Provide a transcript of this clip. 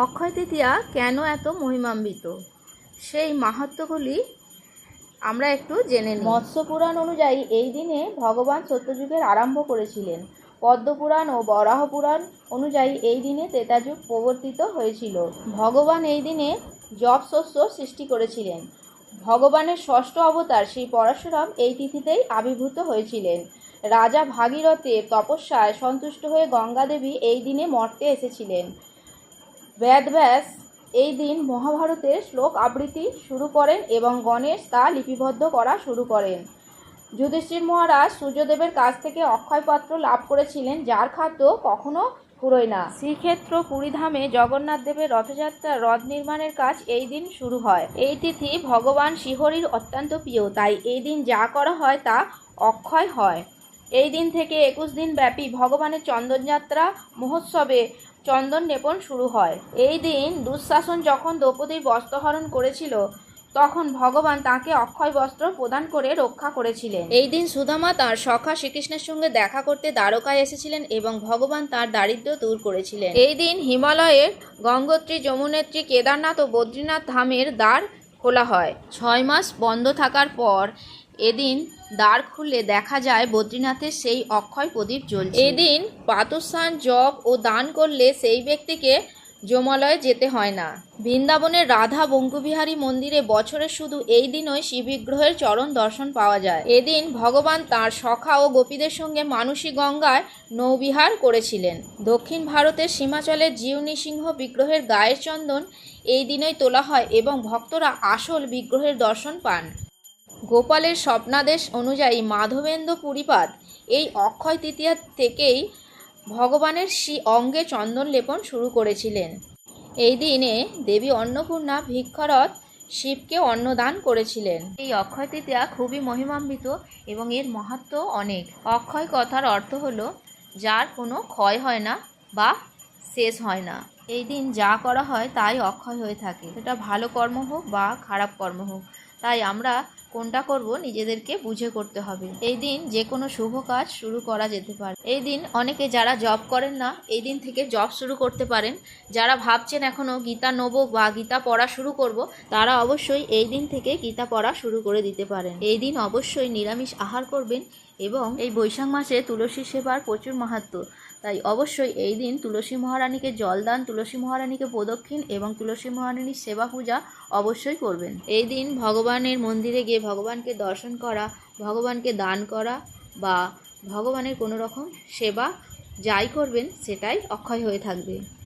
অক্ষয় তৃতীয়া কেন এত মহিমান্বিত সেই মাহাত্ম্যগুলি আমরা একটু জেনে নিই। মৎস্য পুরাণ অনুযায়ী এই দিনে ভগবান সত্যযুগের আরম্ভ করেছিলেন। পদ্ম পুরাণ ও বরাহ পুরাণ অনুযায়ী এই দিনে ত্রেতাযুগ প্রবর্তিত হয়েছিল। ভগবান এই দিনে যব শস্য সৃষ্টি করেছিলেন। ভগবানের ষষ্ঠ অবতার শ্রী পরশুরাম এই তিথিতেই আবির্ভূত হয়েছিলেন। রাজা ভাগীরথের তপস্যায় সন্তুষ্ট হয়ে গঙ্গা দেবী এই দিনে মর্তে এসেছিলেন। বেদব্যাস এই দিন মহাভারতের শ্লোক আবৃত্তি শুরু করেন এবং গণেশ তা লিপিবদ্ধ করা শুরু করেন। যুধিষ্ঠির মহারাজ সূর্যদেবের কাছ থেকে অক্ষয় পাত্র লাভ করেছিলেন, যার খাদ্য কখনো ফুরোয় না। শ্রীক্ষেত্র পুরীধামে জগন্নাথ দেবের রথযাত্রা রথ নির্মাণের কাজ এই দিন শুরু হয়। এই তিথি ভগবান শ্রীহরির অত্যন্ত প্রিয়, তাই এই দিন যা করা হয় তা অক্ষয় হয়। এই দিন থেকে 21 দিন ব্যাপী ভগবানের চন্দনযাত্রা মহোৎসবে চন্দন লেপন শুরু হয়। এই দিন দুঃশাসন যখন দ্রৌপদীর বস্ত্রহরণ করেছিল, তখন ভগবান তাকে অক্ষয় বস্ত্র প্রদান করে রক্ষা করেছিলেন। এই দিন সুদামা তার সখা শ্রীকৃষ্ণের সঙ্গে দেখা করতে দ্বারকায় এসেছিলেন এবং ভগবান তার দারিদ্র্য দূর করেছিলেন। এই দিন হিমালয়ের গঙ্গোত্রী, যমুনেত্রী, কেদারনাথ ও বদ্রীনাথ ধামের দ্বার খোলা হয়। 6 মাস বন্ধ থাকার পর এদিন দ্বার খুলে দেখা যায় বদ্রীনাথের সেই অক্ষয় প্রদীপ জ্বলছে। এদিন প্রাতঃস্নান, জপ ও দান করলে সেই ব্যক্তিকে যমালয়ে যেতে হয় না। বৃন্দাবনের রাধা বঙ্কুবিহারী মন্দিরে বছরের শুধু এই দিনই শিববিগ্রহের চরণ দর্শন পাওয়া যায়। এদিন ভগবান তাঁর সখা ও গোপীদের সঙ্গে মানসী গঙ্গায় নৌবিহার করেছিলেন। দক্ষিণ ভারতের সীমাচলের জিউ নৃসিংহ বিগ্রহের গায়ের চন্দন এই দিনই তোলা হয় এবং ভক্তরা আসল বিগ্রহের দর্শন পান। গোপালের স্বপ্নাদেশ অনুযায়ী মাধবেন্দ্র পুরীপাদ এই অক্ষয় তৃতীয়া থেকেই ভগবানের শ্রী অঙ্গে চন্দন লেপন শুরু করেছিলেন। এই দিনে দেবী অন্নপূর্ণা ভিক্ষরত শিবকে অন্নদান করেছিলেন। এই অক্ষয় তৃতীয়া খুবই মহিমান্বিত এবং এর মাহাত্ম্য অনেক। অক্ষয় কথার অর্থ হলো যার কোনো ক্ষয় হয় না বা শেষ হয় না। এই দিন যা করা হয় তাই অক্ষয় হয়ে থাকে, সেটা ভালো কর্ম হোক বা খারাপ কর্ম হোক। তাই আমরা কোনটা করব নিজেদেরকে বুঝে করতে হবে। এই দিন যে কোনো শুভ কাজ শুরু করা যেতে পারে। এই দিন অনেকে যারা জব করেন না, এই দিন থেকে জব শুরু করতে পারেন। যারা ভাবছেন এখনও গীতা নেবো বা গীতা পড়া শুরু করব, তারা অবশ্যই এই দিন থেকে গীতা পড়া শুরু করে দিতে পারেন। এই দিন অবশ্যই নিরামিষ আহার করবেন এবং এই বৈশাখ মাসে তুলসী সেবার প্রচুর মাহাত্ম্য। তাই অবশ্যই এই দিন তুলসী মহারানীকে জলদান, তুলসী মহারানীকে প্রদক্ষিণ এবং তুলসী মহারানীর সেবা পূজা অবশ্যই করবেন। এই দিন ভগবানের মন্দিরে গিয়ে ভগবানকে দর্শন করা, ভগবানকে দান করা বা ভগবানের কোনো রকম সেবা যাই করবেন সেটাই অক্ষয় হয়ে থাকবে।